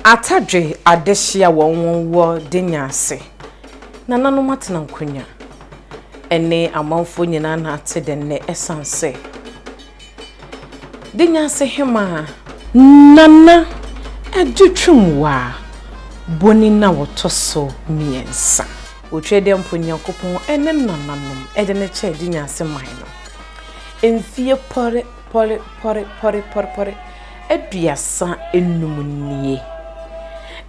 Atadwe adehia wo DENYASE nananom atena nkonya ene amanfo nyina na ate denne esanse DENYASE HEMAA nana ADUTWEMWAH BONIN na wotoso miensa otwede mponyankopon ene nananom ede ne che DENYASE man no enfie pore aduasa enumunie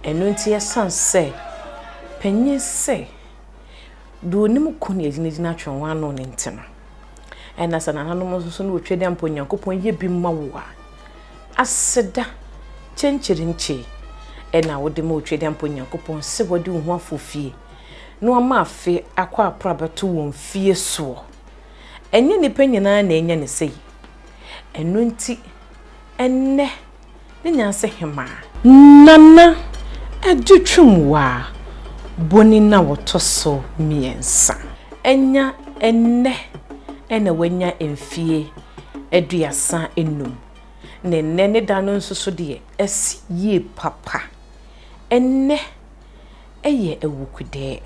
eno nti esanse penye se do nim koni agina atwenwa no ne ntena ena sanananom so no otwede mponyankopon ye bi mawo aseda chenchirinchi ena wode ma otwede mponyankopon se wode hu afofie no ama afe akwa aprabeto won fie so enye ni penyina na enya ne sei eno nti enne DENYASE HEMAA nana ADUTWEMWAH BONIN na wotoso miensa enya enne ena wanya emfie aduasa enum ne dano nsoso de esi ye papa enne eye ewukude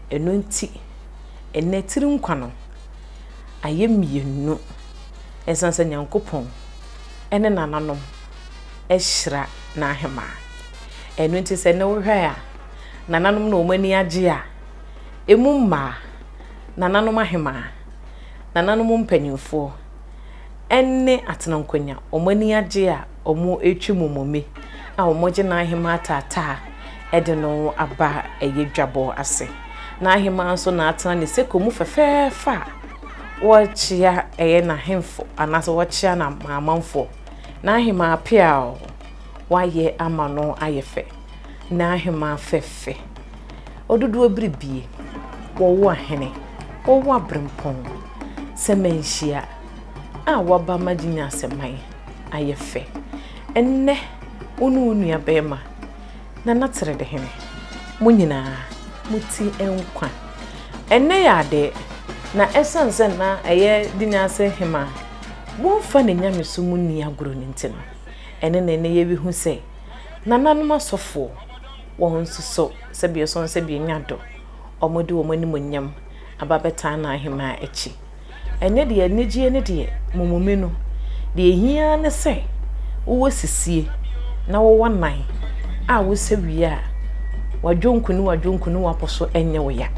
eno nti enne tiri nkwano ayemienu esansa nyankopon ene nananom ehira na HEMAA eno nti se ne wohwe a nananom na omani age a emumma nananom HEMAA nananom mpanyimfo enne atena nkonya omani age a omo etwemomome a omoje na HEMAA tata ede no aba eyedwabo ase na HEMAA so na atena ne sekomu fefefa wochia eye na hemfo anaso wochia na mamanfo na HEMAA pia waye amano ayefe na HEMAA fefe odudu obribie wo ahene wo abrempon semenhia a waba maginya seman ayefe enne unu abema na natere de hene munyina muti enkwa enne yade na esanse na eye DENYASE HEMAA wonfa ne nyameso munni agoro ne ntino ene ye bi hu se nananom asofo won soso sebie son sebie nyado omode wo mani monyam ababeta na HEMAA echi ene de enigie ne de momome no de ehia ne se wo sisie na wo wanan a wo sewie a wadwonkunu waposo enye wo ya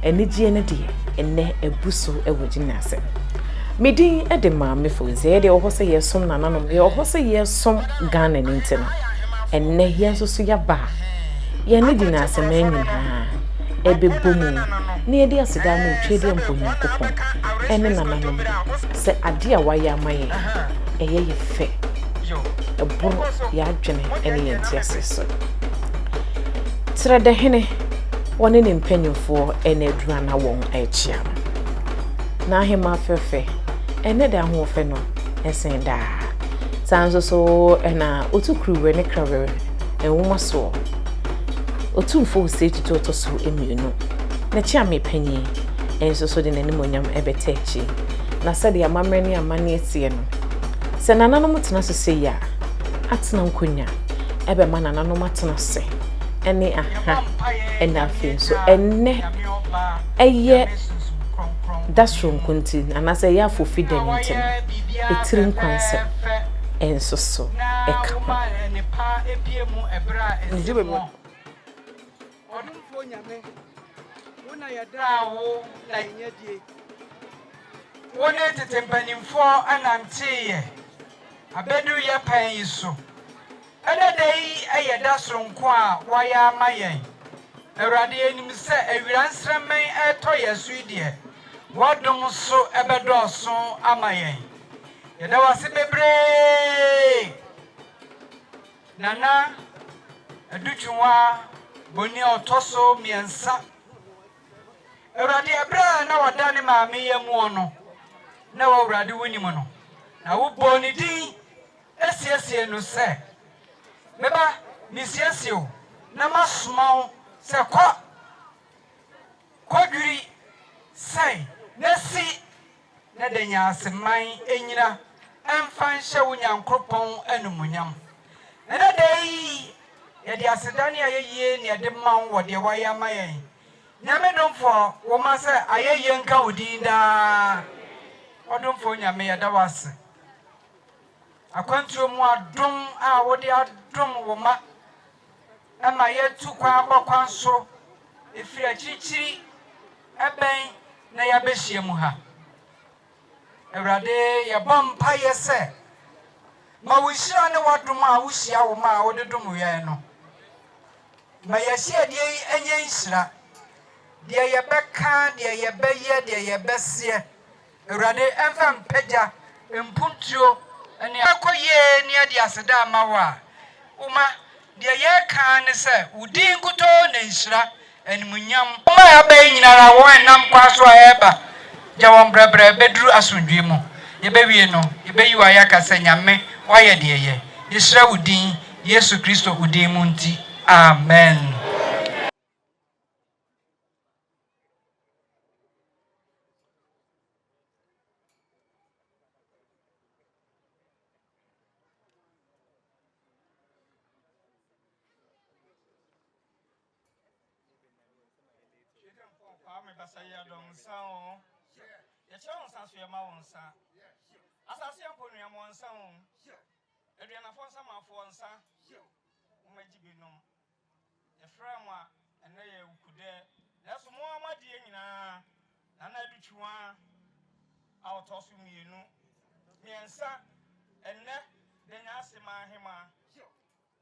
enigie ne de ene ebuso ewo DENYASE Medin edema me foze de ohose yesom nananom ye ohose yesom Ghana ni ntena enne yenso so yaba ye ne DENYASE manyi ha ebebomu ne ye de aseda mu twede mponyankopon enne nananom se ade a waye amaye eye ye fe eboro ya adwene enne ye ntiase so trade hene woni ne mpanyimfo enne adura na won achia na HEMAA fefe ene da ho fe no esen da sanzo so ena otukruwe ne krawe enwoma so otumfo state to so emienu na chia me panyi enso so de nanim onyam ebetachi na sade amamre ne amane etie no se nananom tena so se ya atena nkonya ebe ma nananom atena se ene aha ena fe so enne eye that's from kunti anase ya fofi denite etiri nkwanse enso so eka njibe mo odumfo nyame wona yadawo na nyadie wona tetempanimfo anantiye abedu ya pan yiso ene dei ayeda soronko a waya mayen awrade enim se awiransremen eto yesu die wadom so ebedoso amayen yeda wase bebre nana ADUTWEMWAH boni otoso miensa awrade ebra na wadane maame yemu ono na wawrade wonim no na wo boni din esiesie no se meba nisiesie o na masoma se kodwiri sai nesi na DENYASE man enyina emfa nhye wo nyankropon enumunyam ɛna dai yɛde asedane ayɛyie ne yɛde ma wo de wayɛ ama yɛn nyame domfo wo ma sɛ ayɛyie nka wo din daa ɔdomfo nyame yɛda wase akwantuo mu adom a wo de adom wo ma ama yɛtu kwa abɔkwan so efiri akyirikyiri ɛbɛn na yɛabɛhyia mu ha Awurade yɛbɔ mpaeɛ sɛ ma wo hyira ne wadom a wohyia wo ma a wode dom yɛn no ma yɛhyia deɛ yi ɛnyɛ nhyira deɛ yɛbɛka deɛ yɛbɛyɛ deɛ yɛbɛseɛ Awurade ɛmfa mpagya mpuntuo ɛne akɔ yie ne ade aseda ama wo a woma deɛ yɛka ne sɛ wo din nkutoo na nhyira animunyam woma yɛabɛyɛ nyinara wo ɛnam kwa so a ɛba gya wɔn brɛbrɛ bɛduru asomdwe mu yɛbɛwie no yɛbɛyi wɔ ayɛ aka sɛ nyame wayɛ deɛ yɛ yɛhyira wo din Yesu Kristo wo din mu nti amen. DENYASE HEMAA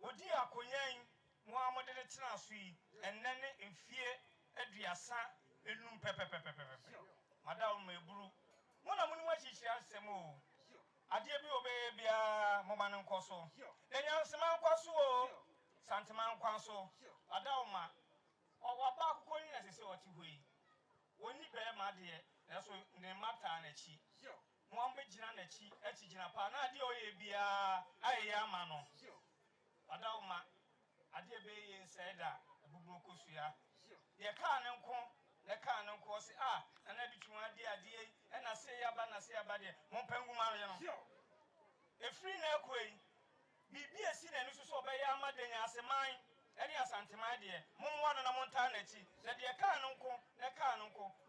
Odi akonyan Muhammad de tena so yi enne ne mfie aduasa enum pepepepepe madam meburu mona muni ma chichia asem o ade bi obe bia moma ne nkoso DENYASE man kwaso o santeman kwaso adawma owa ba akoko ni asese oti hoi oni be ma de eso ne mata na chi Muhammad jina na chi achi jina pa na ade oye bia aye ama no adawma ade be ye saida buburo kosua ye ka ne nko ne ka ne nko se na bituma ade na se yaba de mo pangu ma ye no efri na ekoi bibi esi na nusu so be ya ama DENYASE man eni asanteman de mo mo no na mo nta na chi na de ka ne nko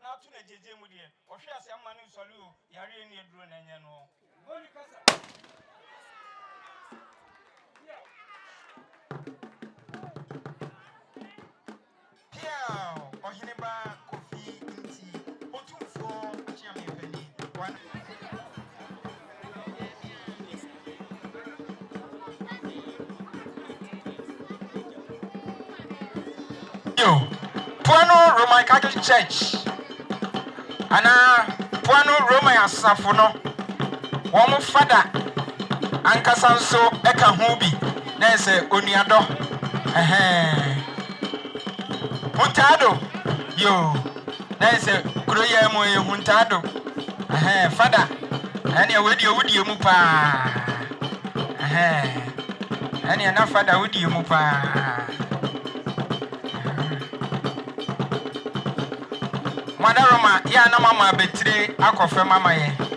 na atu na jeje mu de ohwe ase ama ne nsori o yare ni eduro na nye no boni kasa Puano Roman Catholic Church ana Puano Roman asafo no wo fada ankasa nso eka ho bi na se onuado huntado yo na se kuroya mo e huntado fada ani wedi owudi mu pa ani na fada wudi mu pa Madaroma ya na mama betire akofe mama ye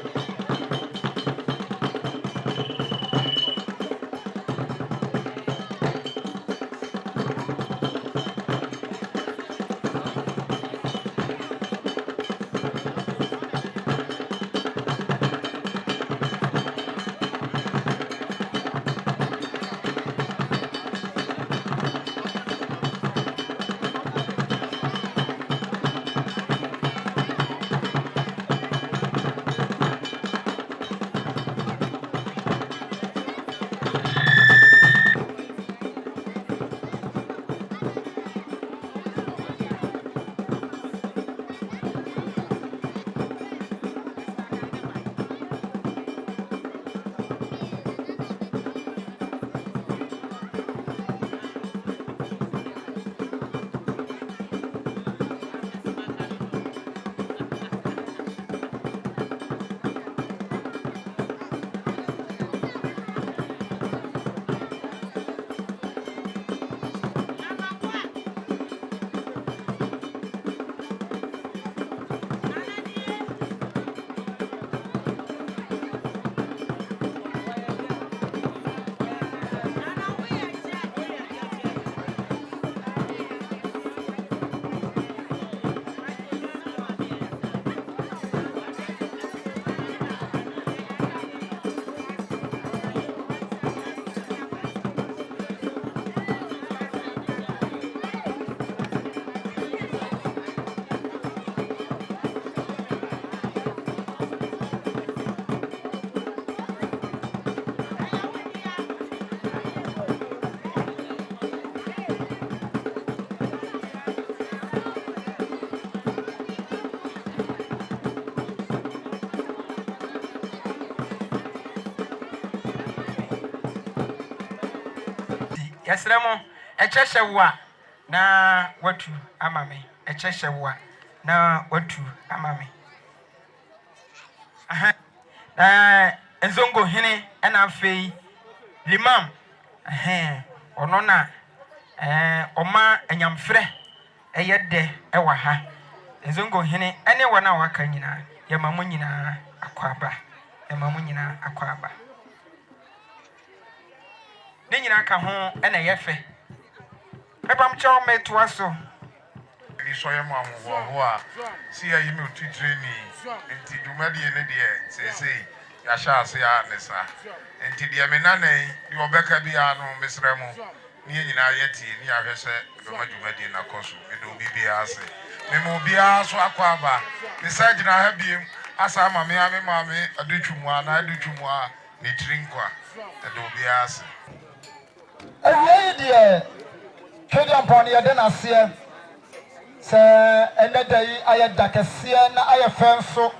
yɛsrɛ mo ɛkyɛhyɛ wo a na watu ama me ɛkyɛhyɛ wo a na watu ama me aha Nzongo hene ɛna afei limam ɔno na ɔma anyamfrɛ ɛyɛ dɛ ɛwɔ ha Nzongo hene ɛne wɔn a waka nyinaa yɛma mo nyinaa akɔ aba ne nyinaa ka ho ɛna yɛ fɛ mepam kyɛw metoa so ni so yɛ mo amoho a si ya yimi otitire ni nti dwumadie ne deɛ sesei ya sha ase ya ne sa nti deɛ me nanan bi obɛka bi a no mesrɛ mo ni nyinaa yɛti ni ahwɛ sɛ dwumadie na kɔso me do bibia ase me mo bia so akɔ aba ne sa gyina ha biem asa ma me adutwumu a na adutwumu a ne trinkwa do bia ase awie deɛ twedi ampɔne yɛde n'aseɛ sɛ ɛnɛ da yi ayɛ da kɛseɛ na ayɛ fɛ nso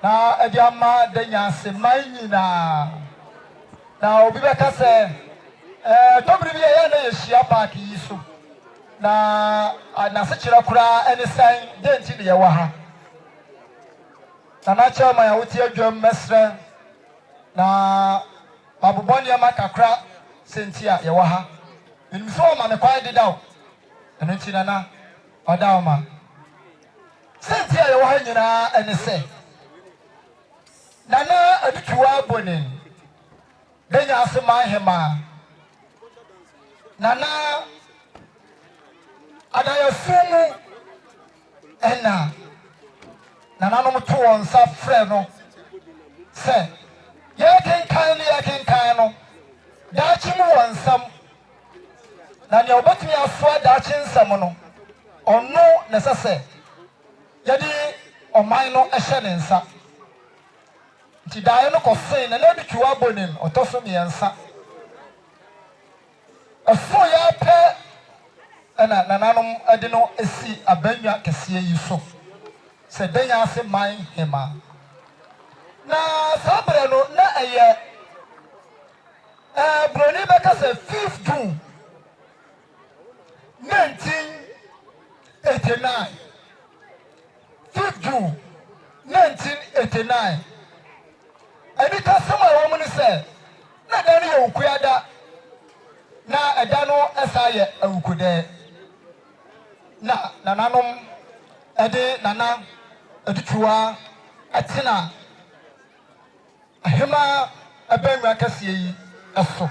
na ɛde ama DENYASE man nyinaa na obi bɛka sɛ tɔbiri bi yɛyɛ na yɛhyia paaki yi so na n'asekyerɛ koraa ɛne sɛn deɛ nti ne yɛwɔ ha na n'akyerɛ ma yɛn wotie adwam mɛsrɛ na abobɔ nneɛma kakra senti a yɛwɔ ha enim sɛ ɔma me kwan deda o ɛno nti nana ɔda ɔma senti a yɛwɔ ha nyinaa ɛne sɛ nana ADUTWEMWAH BONIN DENYASE man HEMAA nana adayɛfu mu ɛna nananom to wɔn nsa frɛ no sɛ yɛkenkan no daakye mu wɔ nsɛm na nea wobɛtumi asoa daakye nsɛm no ɔno na ɛsɛ sɛ yɛde ɔman no ɛhyɛ ne nsa nti daeɛ no kɔsee na ADUTWEMWAH BONIN ɔtɔ so mmiɛnsa ɛfo yɛapɛ ɛna nananom ɛde no esi abannwa kɛseɛ yi so sɛ DENYASE man HEMAA na saa berɛ no na ɛyɛ Broni bɛka sɛ 5th June 1989 5th June 1989 ɛbi ka sɛm a wɔn no sɛ na da no yɛ ukuada na ɛda no ɛsa yɛ awukudɛ na nananom ɛde nana ADUTWEMWAH ɛtena HEMAA abɛnwa kɛseɛ yi ɛso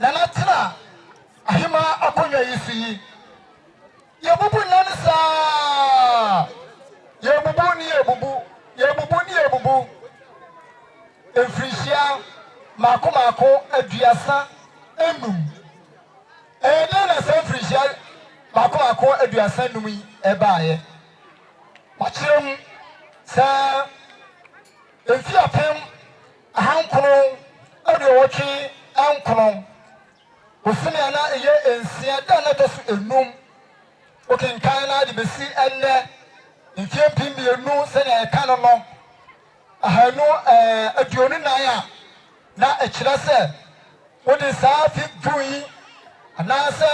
nana tena HEMAA akonnwa yi so yi yɛbubu nane saa yɛbubu ni yɛbubu mfirinhyia maako aduasa enum ɛyɛ na sɛ mfirinhyia maako aduasa enum yi ɛbaayɛ wakyerɛ mu sɛ efi apem ahankono aduɔwɔtwe ankono bosome a na ɛyɛ nsia da na ɛtɔ so enum okenkan na de besi ɛnnɛ mfie mpem mmienu sɛnea ɛka no no ahanu aduonu nan a na ɛkyerɛ sɛ wode saa 5th June yi anaasɛ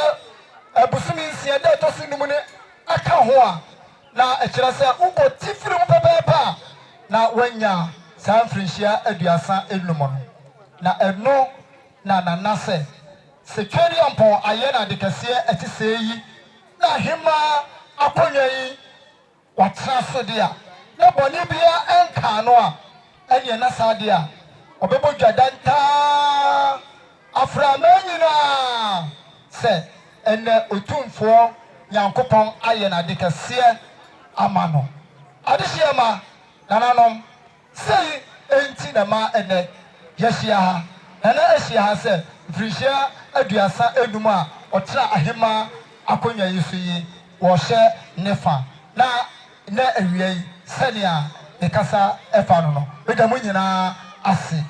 bosome nsia da ɛtɔ so enum ne aka ho a na ɛkyerɛ sɛ wobɔ tifiri mu pɛpɛɛpɛ a na wanya saa mfirinhyia aduasa enum no na ɛno na nana sɛ twɛdi ampɔn ayɛ na ade kɛseɛ ɛte sɛ yi na HEMAA akonnwa yi watena so de a na bɔne bia ɛnka no a ɛneɛ na saa de a ɔbɛbɔ dwadantaa aframa nyinaa sɛ ɛnɛ otumfoɔ nyankopɔn ayɛ na ade kɛseɛ ama no adehyeɛ ma nananom sei enti na ma ɛnɛ yɛhyia ha nana ahyia ha sɛ mfirinhyia aduasa enum a ɔtena HEMAA akonnwa yi so yi wɔhyɛ ne fa na awia yi sɛnea ne kasa ɛfa no no bɛda mu nyinaa ase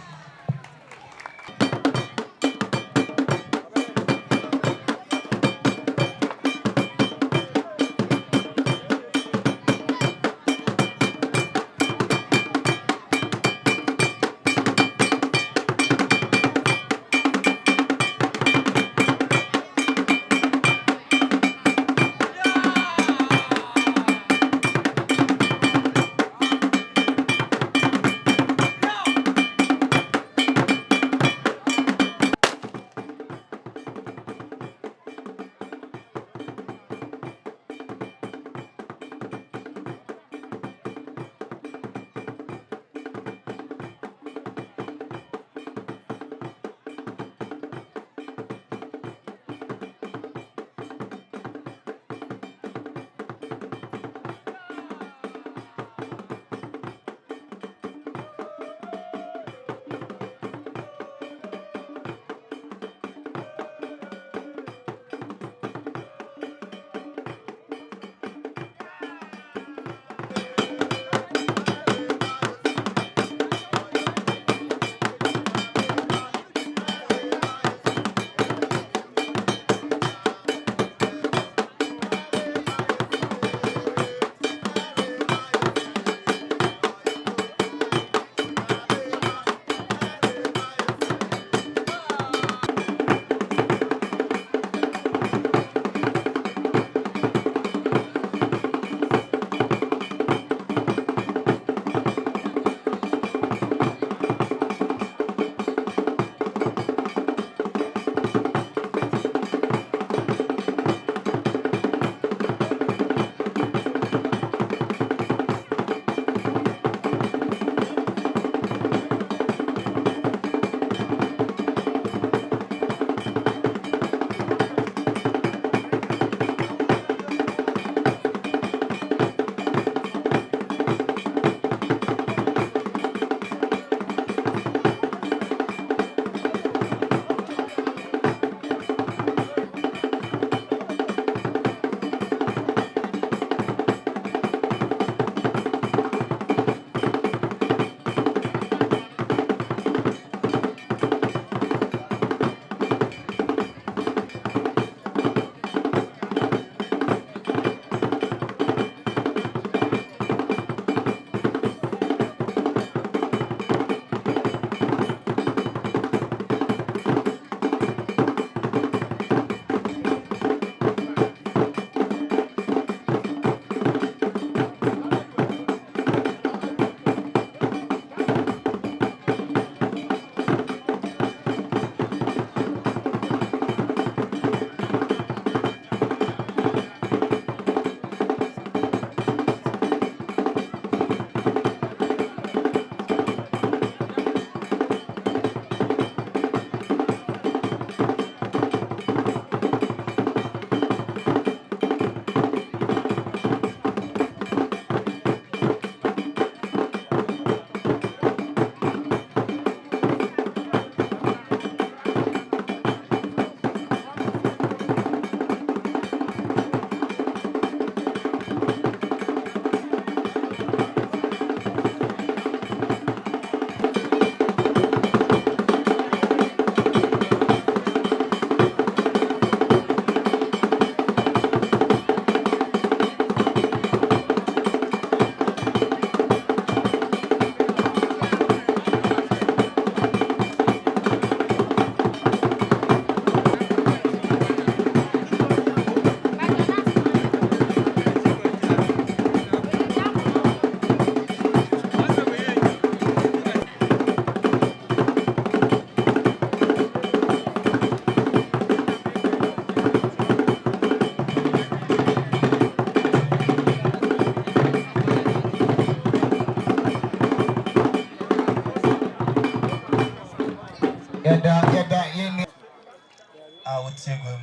Shegum,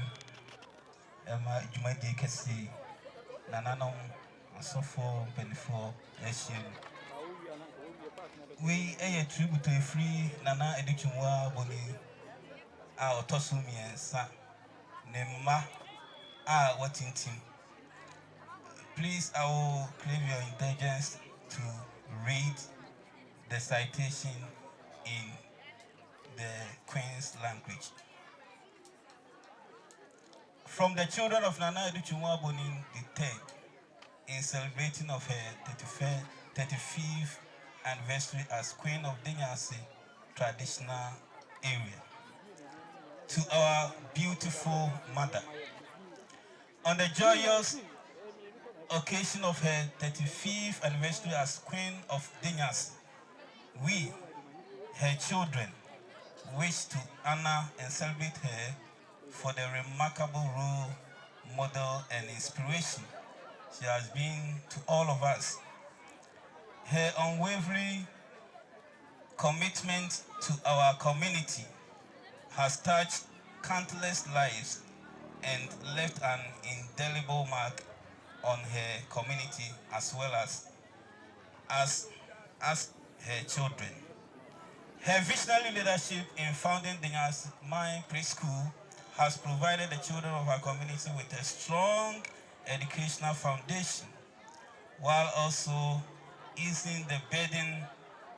Emma Jumadi Kessi, Nananom, Sofo, Penifo, Eshim. We a tribute to a free Nana ADUTWEMWAH BONIN, our Tosumi and Sa, Nema, what in team. Please, I will crave your indulgence to read the citation in the Queen's language. From the children of Nana ADUTWEMWAH BONIN III, in celebrating of her 35th anniversary as Queen of DENYASE traditional area. To our beautiful mother, on the joyous occasion of her 35th anniversary as Queen of DENYASE, we, her children, wish to honor and celebrate her for the remarkable role, model, and inspiration she has been to all of us. Her unwavering commitment to our community has touched countless lives and left an indelible mark on her community as well as her children. Her visionary leadership in founding DENYASE Mine Preschool has provided the children of our community with a strong educational foundation, while also easing the burden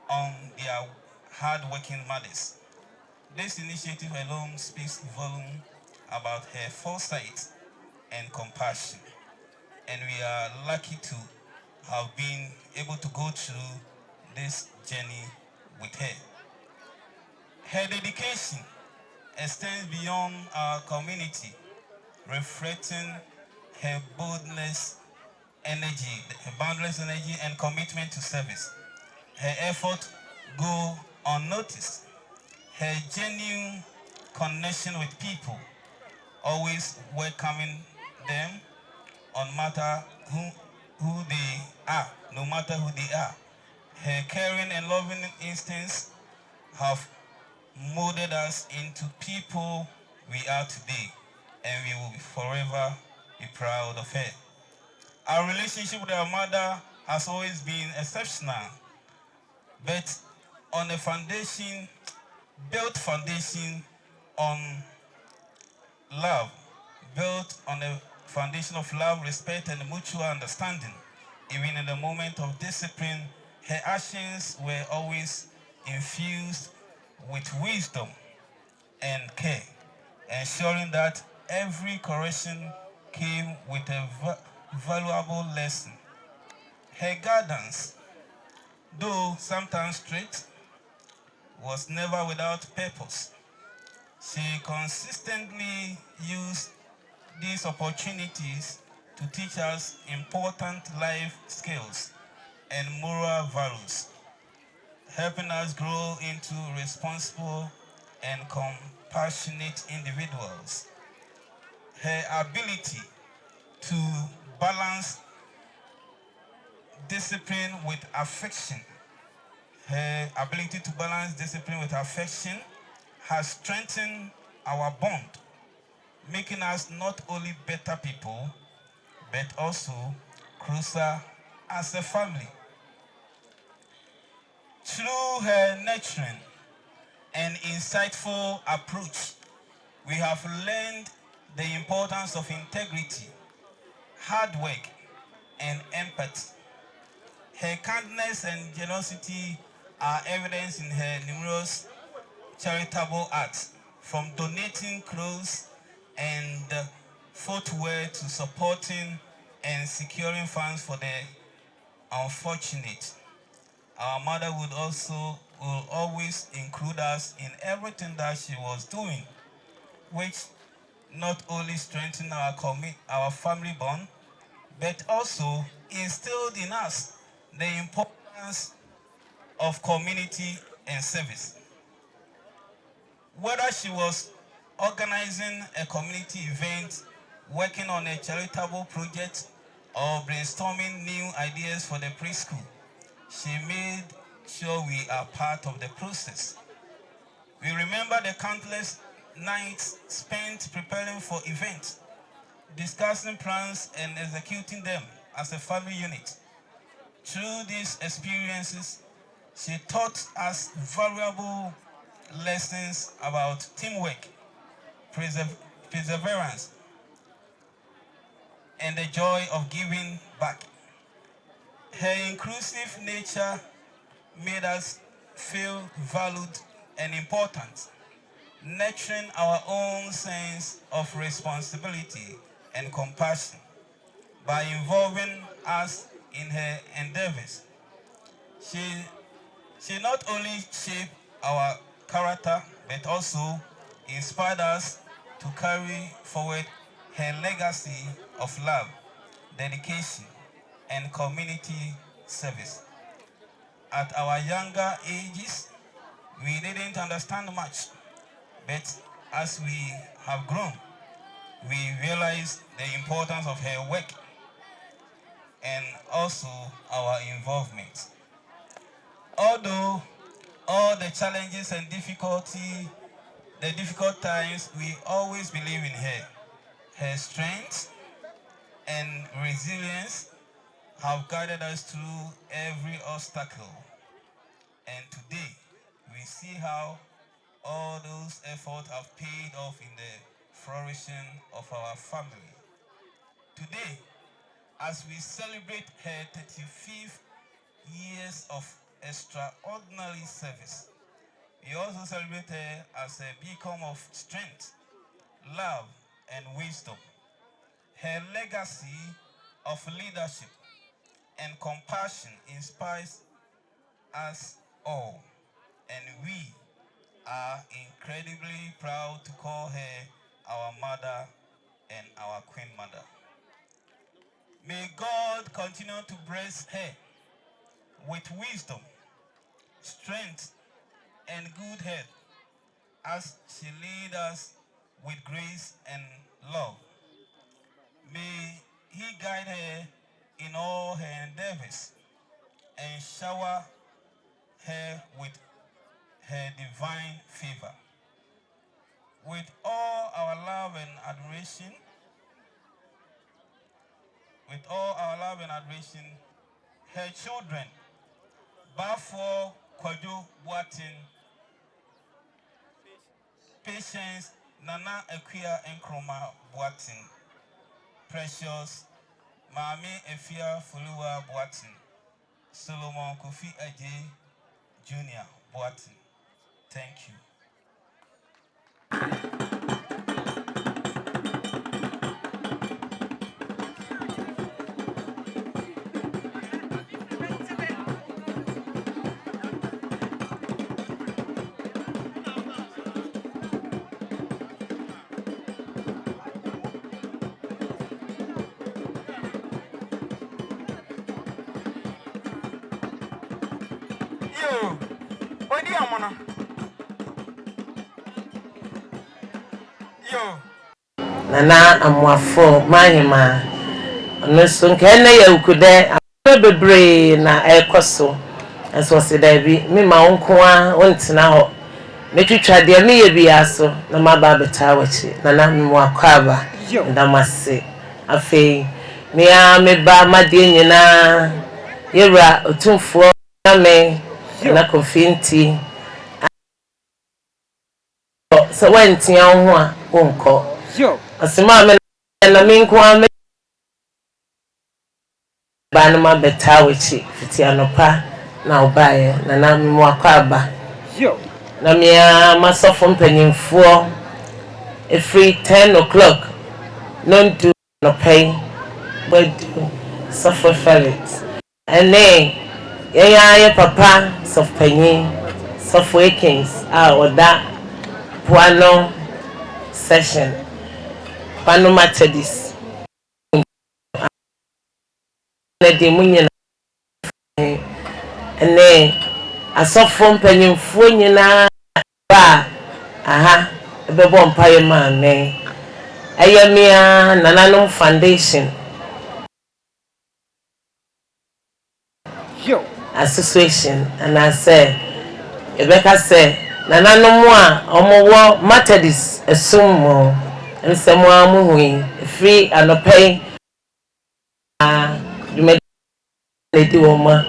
on their hard-working mothers. This initiative alone speaks volume about her foresight and compassion, and we are lucky to have been able to go through this journey with her. Her dedication extends beyond our community, reflecting her boundless energy and commitment to service. Her efforts go unnoticed. Her genuine connection with people, always welcoming them no matter who they are, no matter who they are. Her caring and loving instincts have molded us into people we are today, and we will forever be proud of her. Our relationship with our mother has always been exceptional, but on a foundation, built foundation on love, built on a foundation of love, respect, and mutual understanding. Even in the moment of discipline, her actions were always infused with wisdom and care, ensuring that every correction came with a valuable lesson. Her guidance, though sometimes strict, was never without purpose. She consistently used these opportunities to teach us important life skills and moral values, helping us grow into responsible and compassionate individuals. Her ability to balance discipline with affection, has strengthened our bond, making us not only better people, but also closer as a family. Through her nurturing and insightful approach, we have learned the importance of integrity, hard work, and empathy. Her kindness and generosity are evident in her numerous charitable acts, from donating clothes and footwear to supporting and securing funds for the unfortunate. Our mother will always include us in everything that she was doing, which not only strengthened our family bond, but also instilled in us the importance of community and service. Whether she was organizing a community event, working on a charitable project, or brainstorming new ideas for the preschool, she made sure we are part of the process. We remember the countless nights spent preparing for events, discussing plans and executing them as a family unit. Through these experiences, she taught us valuable lessons about teamwork, perseverance, and the joy of giving back. Her inclusive nature made us feel valued and important, nurturing our own sense of responsibility and compassion. By involving us in her endeavors, she not only shaped our character, but also inspired us to carry forward her legacy of love, dedication, and community service. At our younger ages, we didn't understand much, but as we have grown, we realized the importance of her work and also our involvement. Although all the challenges and the difficult times, we always believe in her. Her strength and resilience have guided us through every obstacle. And today, we see how all those efforts have paid off in the flourishing of our family. Today, as we celebrate her 35th years of extraordinary service, we also celebrate her as a beacon of strength, love, and wisdom. Her legacy of leadership and compassion inspires us all, and we are incredibly proud to call her our mother and our Queen Mother. May God continue to bless her with wisdom, strength, and good health as she leads us with grace and love. May He guide her in all her endeavors and shower her with her divine favor. With all our love and adoration, her children, Bafo Kwajo Boatin, Patience Nana Equia Nkrumah Boatin, Precious Mami Efia Fuluwa Boatin, Solomon Kofi Aje Jr. Boatin. Thank you. Yo, what do you want? Yo. Nana amwafo mahima onoso nkene ya ukude abebre na ekoso enso se da bi me ma wonko a wontina ho metwitwa de me ye bia so na maba beta wachi nana me akwaba ndamase afei me a me ba made nyina yewra otumfo na me na konfinti so wentia ho a wonko asima me na minko ame bana ma beta wachi fiti anopa na obaye na me akwaba na me masofo mpanyimfo every 10 o'clock non to no pay but suffer felix and then ya papa sofpanyin suffer wakings oda puano session pano matedis na de munyina and then asofo mpanyimfo nyina ba aha ebebo mpaye ma me ayamia nananom foundation association and I say Rebecca say nananom a omowo Methodist esum nsemo amuhui free anopai dwumadi woma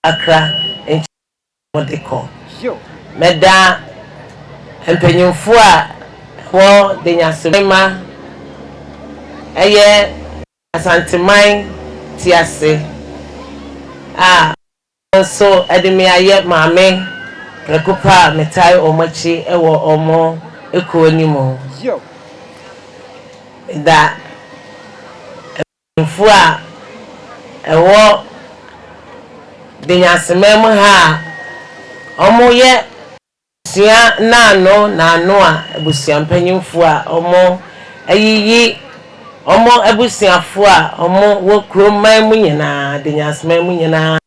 akra enchimodeko meda empanyimfo a wo DENYASE ma eye asanteman tiase so edimi aye maame prekupa metai omachi ewo omo ekoanimo da mfu a ewo DENYASE mem ha omo ye sia nano a ebusia mpanyimfo a omo ayiyi omo ebusiafo a omo wo kroman mu nyina DENYASE man mu nyina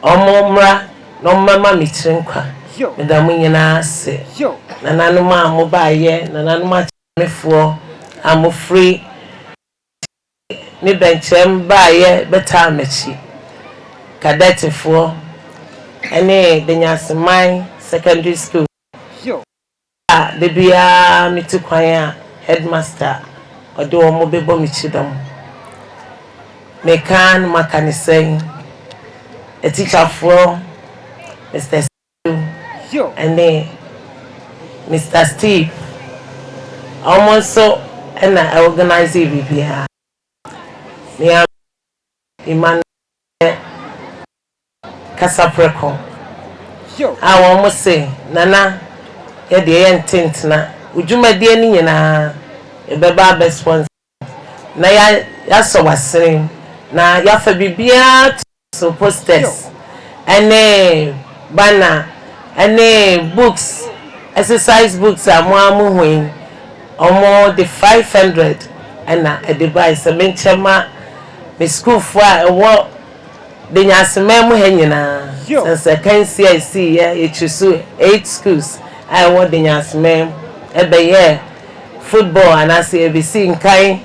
omo mra no mama mitrenkwa medamu nyina ase nananum a mo baaye nananum a mefo am free ni benchem baaye beta machi kadetefo ene DENYASE man secondary school de bia mitukwan a headmaster odo omo bebo michidam mekan makanisei a teacher for Mr. Steve and then Mr. Steve almost so and I organize it here. Me am Iman Casapreco. I almost say Nana ya de tent na ujuma de ni na e beba best sponsor na ya so wasem na ya fa bibia so posters ane banner ane books exercise books amu hwen omo the 500 ana a device menchema me school for wo DENYASE mem hanyina sense kan CIC ya echusu 8 schools I want DENYASE mem ebe football and as ABC nkai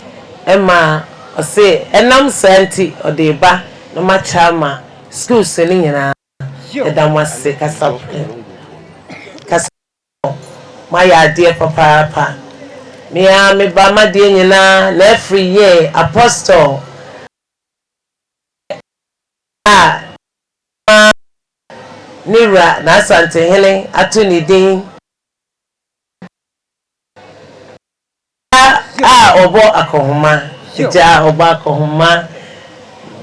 ema o say enam santi o de ba no ma chama schools ni nyina edamwase kasa my idea papa me ba ma de nyina na every year apostle nira na sante hele atuni din obo akohoma ja obo akohoma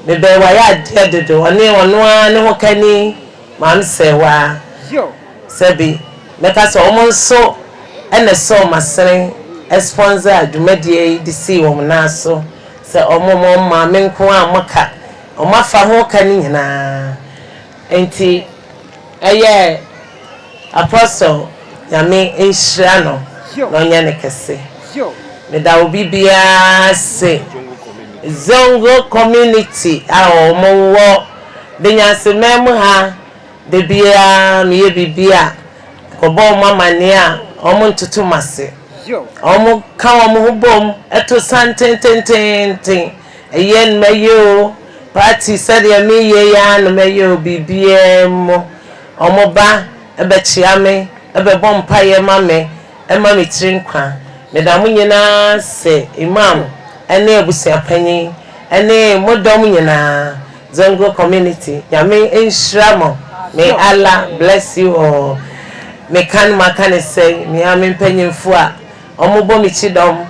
me be wa ya dedo one ono ne ho kani man sewa sebi meka so omo nso ene so masere sponsor adwumadie di si wo na so se omo ma menko amaka omo fa ho kani nyina enti eye apostle yame enhira no nya ne kese me da obi bia se zongo community a omo wo DENYASE mem ha de bia me ye bibia ko bo mama ne a omo ntutu mase omo ka omo hobom eto santententen eyen mayo party said ya me ye ya no mayo bibia mo omo ba ebe chiame ebe bompa ye mame e mame trinkwa medamu nyina se imam ene abusia panyin ene modom nyina zongo community yame enhramo may Allah bless you all me kan makane say me am panyimfo a omobo mi chidom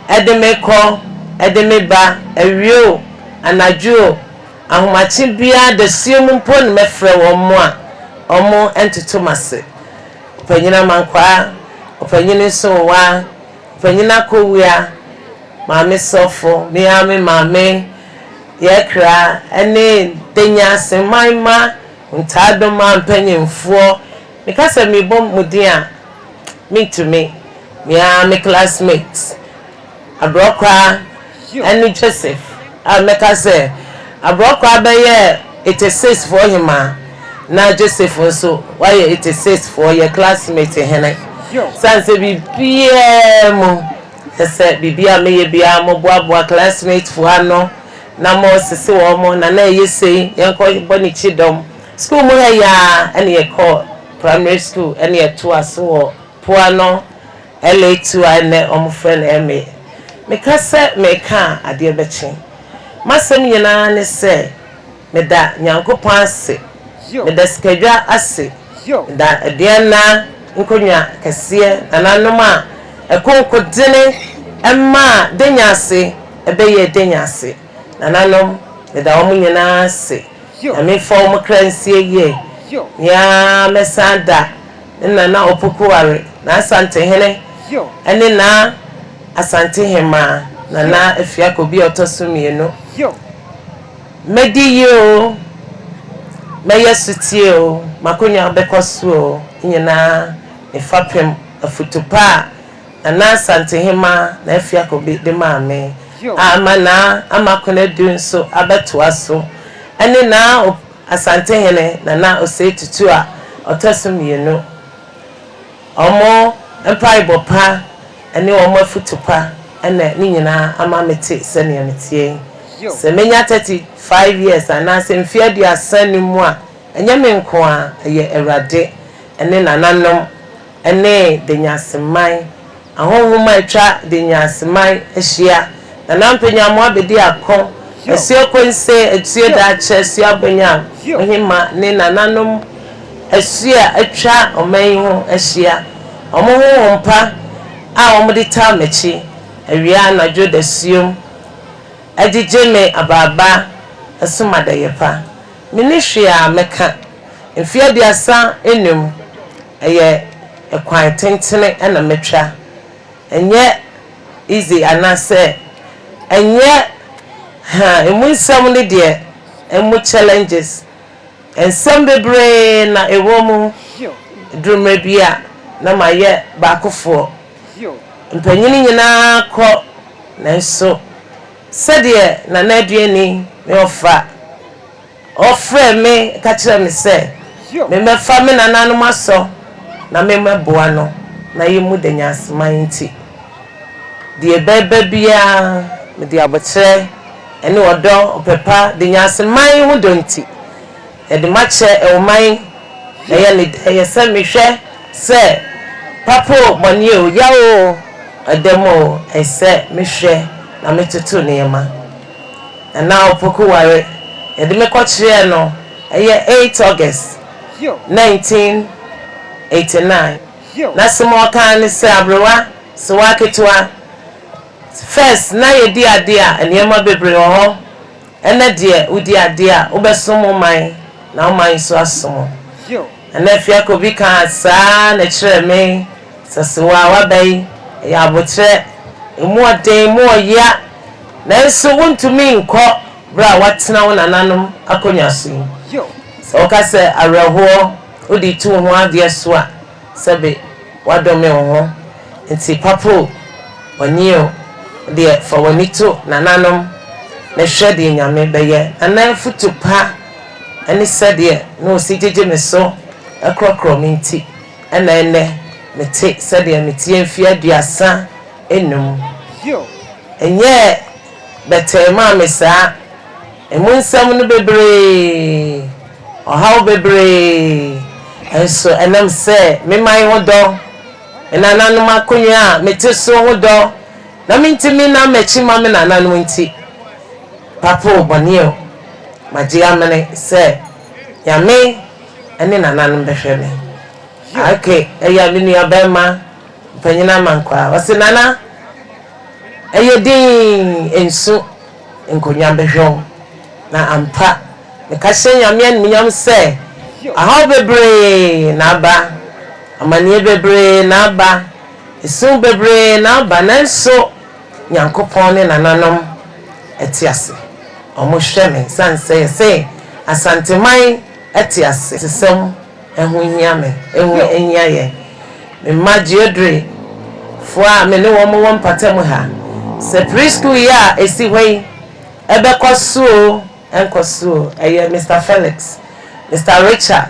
ede me ko ede me ba ewio anajuo ahomachi bia de siemu mpo ne mefre wo mo a omo entutu mase panyina mankwa opanyina so wa panyina kowia maame sofo me ame maame yekra ene DENYASE maima untado ma mpanyimfo because me bom mudia me to me ame classmates abrokwa ene Joseph meka say abrokwa be 86 for HEMAA na Joseph also why 86 for your classmate hene sanse bibia mo se bibia me ye bia mo boa classmate for ano na mo sese wo mo na yesei yenko boni chidom school mo ya ene ye call primary school and yet to us or Puano LA2 ane friend eme me ka se me ka ade bechi masem nyina ne se me da nyankopon ase me da skedwa ase da ade na nkonya kase ananom a ekonkodene emma denyase ebeye denyase ananom me da omo nyina ase ame form kransie ye ya mesanda na opokuware na asante hene ene na asante HEMAA na afia ko bi otosumienu medi yo meyesutie o makonya bekoso o nyina efapem afutupa na asante HEMAA na afia ko bi de maame amana amakona dunso abeto aso ene na asante hene na osetutu a otosumienu omo empire bopa ene omo afutupa ene ni nyina amamete sene ametie se menya 35 years ana se mfia du asani mu a enye me nko a ye erade ene nananom ene denyaseman ahonhoma atwa denyaseman ehia nanampenya mo abedi akon esio konse etie da che esio abenya ohima ne nananom esia atwa oman ho ehia omo ho mpa a omo de ta mechi awia na jodasium ajijeme ababa asumada yepa minihwia meka mfia diasa enum eye ekwan tentene na metwa enye easy anase enye emunsam ne de emu challenges ensam bebre na ewomu drumrebia na maye bakofo mpanyini nyina ko nanso sede na naduani me ofre me ka kire me se me mefa me nananum aso na me meboa no na yemu denyaseman nti de bebe bia me de abotire ene odo opepa denyaseman hu donti e de mache ewoman na ye ne ye se me hwe se papo boni o yawo ademo ese me hwe na metutu nema na opokuware e de me kwachire no eye 8 August 1989 na smo kan se abrewa so waketwa first na ye di ade a enema bebre ho ene de udi ade a obesomo man na o man so asomo ene fia ko bi kan sa na kire me sasewa wabai ya botre emu ode mu oya na nso wontumi nko bra watena wo nananom akonyaso so ka se areho odi tu ho ade so a sebe wadome ho nti papo onio de for wanito nananom na hwede nyame beye anan futupa ani sede no sijeje me so akrokro minti ana ene mete sede metie mfia duasa enum enye betema mesa emunsam no bebre ohaw bebre enso enam se me mai hodo enananom akonya mete so hodo na mintimi na mechi ma me nananom nti papo bonio maji amene se yame ene nananom behwe me okay eya bini abema panyina mankwa wase nana eyedin ensu enkonya behwe na ampa me ka hyenya me nyam se aha bebre na ba amanie bebre na ba esu bebre na ba nanso nyankopon ne nananom etiase omo hweme sanse se asanteman etiase sesem ehu hiame ehu enyaye me magiodre fo a me ne wo mo won patam ha se preschool ya esi hwei ebe koso enkoso eye Mr Felix Mr Richard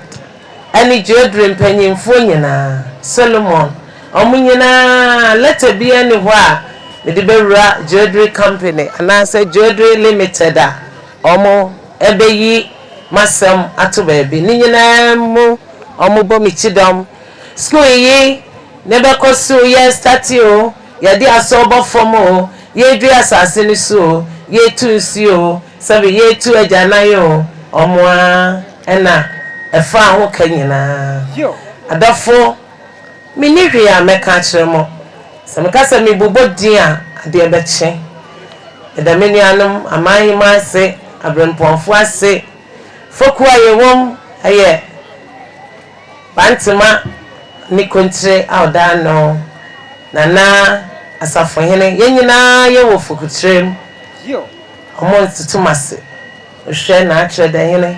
ani jodre mpanyimfo nyina Solomon omo nyina letter bi ani ho a me de bewura jewelry company anase jewelry limited a omo ebe yi masem ato baabi ni nyina mu omobo mi chidom school yi nebe kosu ye start o ye di asobo fomo ye dua asase ni so ye tu nsi o sabe ye tu ajana yo omoa ena efa ho kanyina adafo mi ni hwe a meka kire mo se meka se mi bobo din a ade be che edamenuanom amayi ma se abremponfo ase foku aye wom aye bantima ni kontre awda no nana asafo hene yenyina ye wo fokutrem omo tutumase ohwe na akire da hene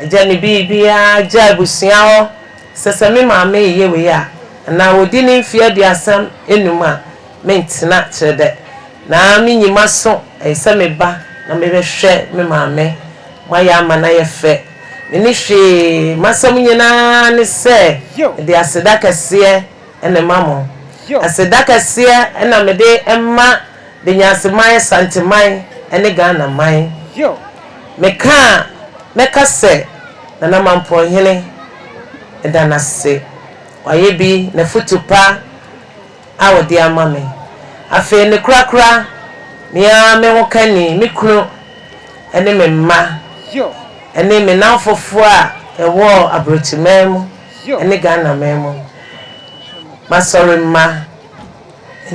eja ni bibia ja busia ho sesemi maame ye we ya na wodi ni mfia duasam enuma mentina kire na mi nyima so ese me ba na me be hwe me maame waya ama na ye fe ni hwe masam nyina ne se de aseda kase ene mamo aseda kase ena me de emma de nyaseman santeman ene Ghana man meka se na mampo hene eda na se waye bi na futupa awodi ama me afi ne krakra mia me wokani me kunu ene me ma ene me nanfofo a ewo abrochimem ene Ghana memo masori ma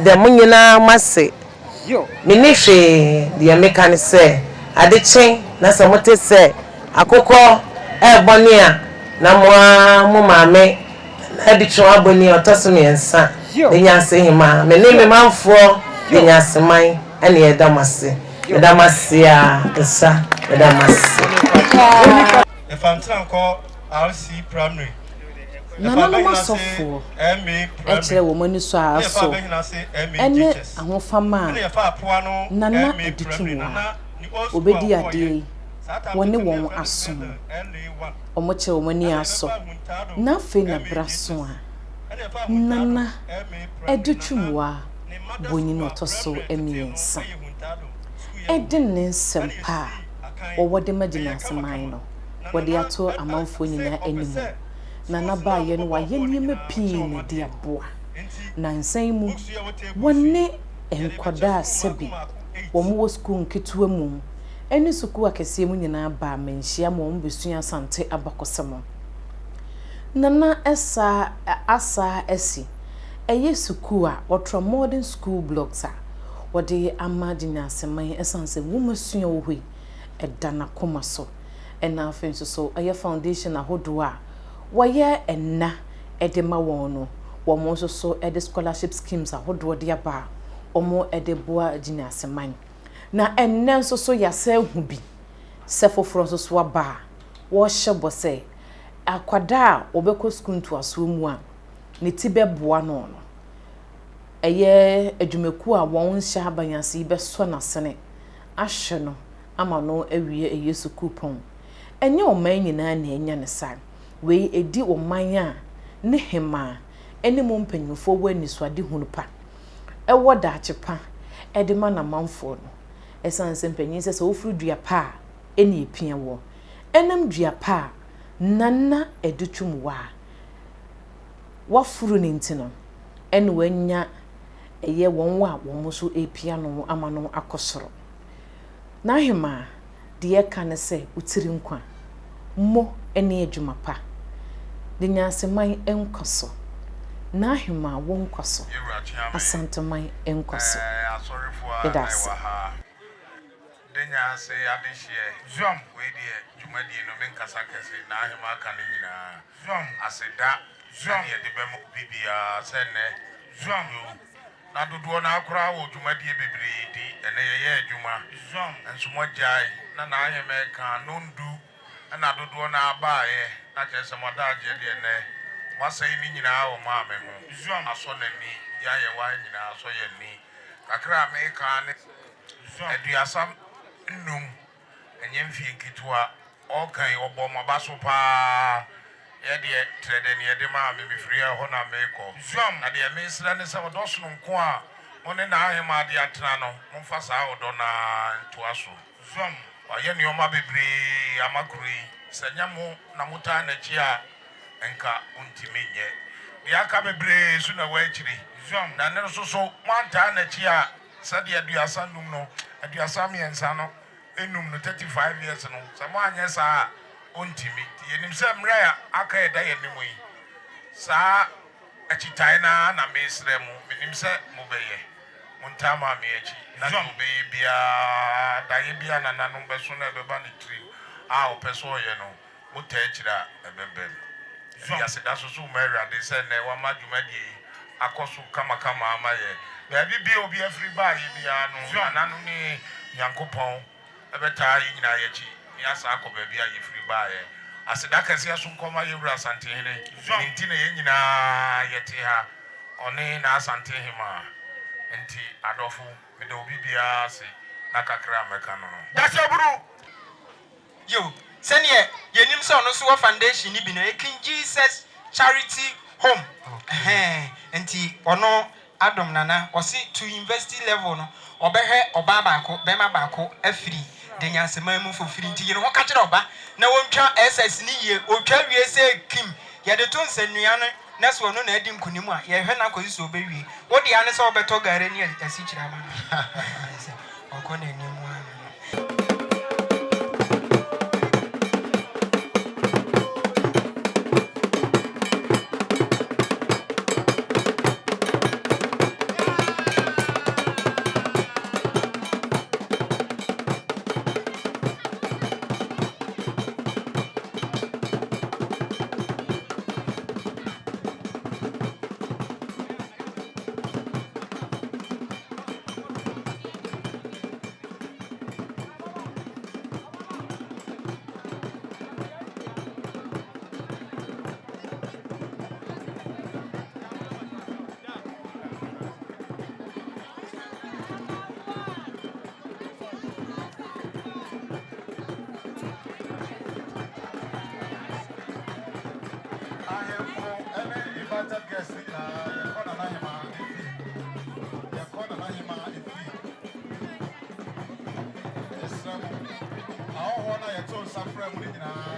de munyina mase me ni hwe de meka ne se adechen na se mote se akoko eboni a na mo maame adicho aboni otoso me ensa DENYASE HEMAA me ne me manfo DENYASE man ene edamase a esa edamase if I'm trying to RC primary nana no masofo e kire wo mani so aso ene ahofama nana ADUTWEMWAH obedi ade woni won aso omo kire wo mani aso na fe na braso a nana ADUTWEMWAH BONIN otoso emiensa edin nsempa wode magina seman no wode ato amanfo nyina animu nana ba ye no waye niema pii ne de aboa na nsan mu wonne enkoda asabi womo wo school nketua mu eni suku akese mu nyina ba menhia mo mbesua sante abakosemo nana asa esi eye suku a otro modern school blocks a wode ama DENYASE man esanse wo masua wo hoi edana koma so ena afenso so eye foundation ahodo a waye enna edema won no wo mo so ede scholarship schemes ahodo de aba omo ede boa DENYASE man na enne so yase hu bi se foforo so aba wo hyebo se akwada obekọ school to aso mu a ne tibe boa no eye adwumaku a won hya abanyase be so na sene ahye no ama no awie eyesu kupon enye oman nyina na enya ne san we edi oman a ne HEMAA ene mo mpanyufo wani so ade hunupa ewo da achepa edema na manfo no esanse mpanyin se ofuru dua pa ene epia wo enam dua pa nana ADUTWEMWAH wafuru ne ntino ene wanya eye wonwa won so epia no ama no akosoro na HEMAA de kan se utiri nkwa mo ene adwuma pa DENYASE man enkoso na HEMAA won koso asante man enkoso edase DENYASE adehye zom we de dwumadi no menkasa kese na HEMAA kan nyina zom aseda zom ye de bem bibia sene zom na dodo na akora wo dwumadi bebre di ene ye adwuma zom enso mo jai na HEMAA kan nondu na dodo na abaaye na kese mo da je de ne wasai ni nyina wo ma me ho zom aso na ni ya ye wa nyina aso ye ni kakra me kan aduasam num enye mfie nkitwa okan obo mabaso pa ye de trede ne de ma me mfiri ho na me ko zom na de me sra ne se odoso nko a one na HEMAA de atena no mfa saa odo na ntoaso zom oye ne oma bebre amakuri sanyamo na muta na chi a enka untimi nye ya aka bebre su na wachiri na ne so manta na chi a sade aduasa num no aduasa miensa no enum no 35 years no samo anye sa untimi yenim se mra ya aka eda yenim yi sa achitai na mesre mu menim se mobeye montama me achi na mobeye bia daye bia na nanom beso na beba ne tri a opeso ye no motachira ebebem ya se da so mary ade se na wa madwumadi akoso kama amaye na bibia obi afri ba ye bia no nanu ni yankopon ebeta yi nyina ye chi ni asa akoba bia ye fri ba ye aseda kase aso nkoma ye wura asante hene nti na ye nyina yete ha one na asante hema nti adofo me de obi bia se na kakra meka no dasaburu yo senior yenim se ono so foundation ni bi na King Jesus Charity Home nti ono Adam nana osi to university level no obehwe oba baako bema baako afiri DENYASE mamu for free nti ye no ka kire oba na wontwa SS ni ye otwa wie se kim ye de to nsanua no na so no na adi nkunimu a ye hwe na kozi so obewie wo de ane se obeto gare ni asi kira ma okona enimu a I want to suffer.